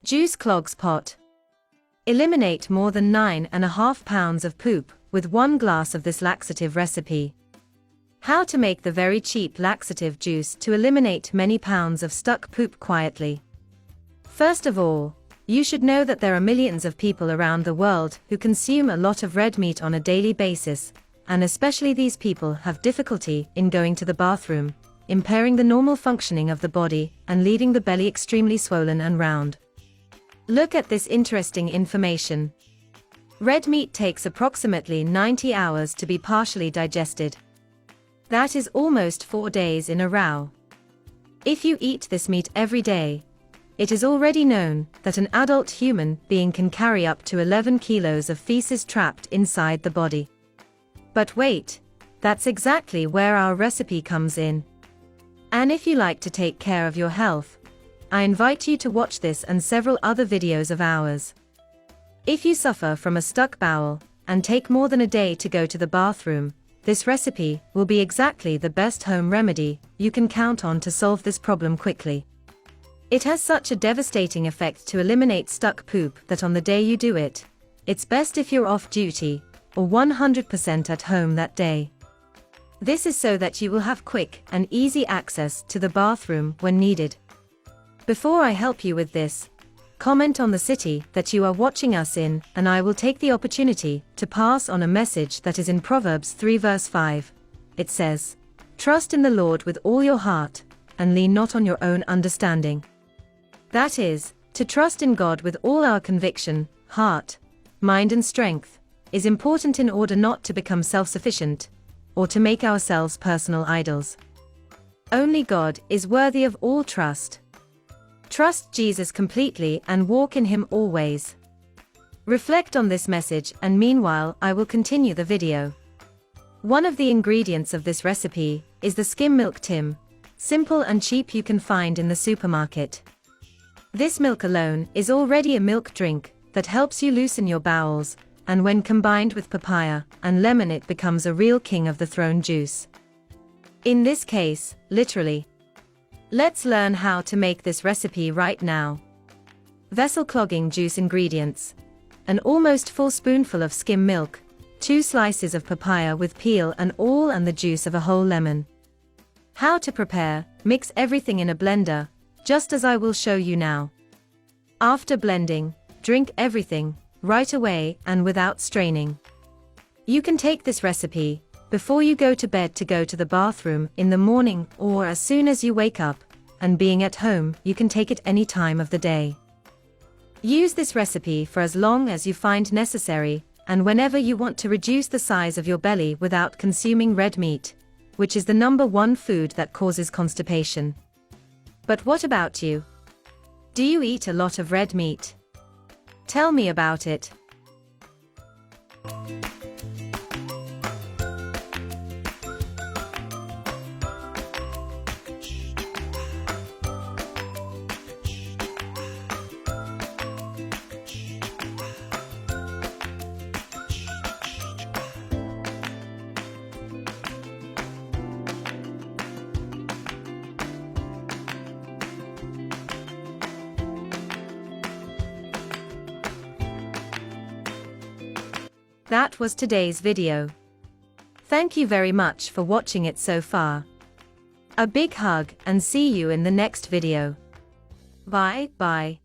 Juice clogs pot. Eliminate more than 9.5 pounds of poop with 1 glass of this laxative recipe. How to make the very cheap laxative juice to eliminate many pounds of stuck poop quietly. First of all, you should know that there are millions of people around the world who consume a lot of red meat on a daily basis, and especially these people have difficulty in going to the bathroom, impairing the normal functioning of the body and leaving the belly extremely swollen and round. Look at this interesting information. Red meat takes approximately 90 hours to be partially digested. That is almost 4 days in a row. If you eat this meat every day, it is already known that an adult human being can carry up to 11 kilos of feces trapped inside the body. But wait, that's exactly where our recipe comes in. And if you like to take care of your health, I invite you to watch this and several other videos of ours. If you suffer from a stuck bowel and take more than a day to go to the bathroom, this recipe will be exactly the best home remedy you can count on to solve this problem quickly. It has such a devastating effect to eliminate stuck poop that on the day you do it, it's best if you're off duty or 100% at home that day. This is so that you will have quick and easy access to the bathroom when needed. Before I help you with this, comment on the city that you are watching us in, and I will take the opportunity to pass on a message that is in Proverbs 3 verse 5. It says, "Trust in the Lord with all your heart, and lean not on your own understanding." That is, to trust in God with all our conviction, heart, mind and strength, is important in order not to become self-sufficient, or to make ourselves personal idols. Only God is worthy of all trust. Trust Jesus completely and walk in Him always. Reflect on this message, and meanwhile I will continue the video. One of the ingredients of this recipe is the skim milk Tim, simple and cheap, you can find in the supermarket. This milk alone is already a milk drink that helps you loosen your bowels, and when combined with papaya and lemon it becomes a real king of the throne juice. In this case, literally. Let's learn how to make this recipe right now. Vessel clogging juice ingredients: an almost full spoonful of skim milk, 2 slices of papaya with peel and all, and the juice of a whole lemon. How to prepare: mix everything in a blender, just as I will show you now. After blending, drink everything right away and without straining. You can take this recipe before you go to bed, to go to the bathroom in the morning, or as soon as you wake up, and being at home, you can take it any time of the day. Use this recipe for as long as you find necessary, and whenever you want to reduce the size of your belly without consuming red meat, which is the #1 food that causes constipation. But what about you? Do you eat a lot of red meat? Tell me about it. That was today's video. Thank you very much for watching it so far. A big hug and see you in the next video. Bye.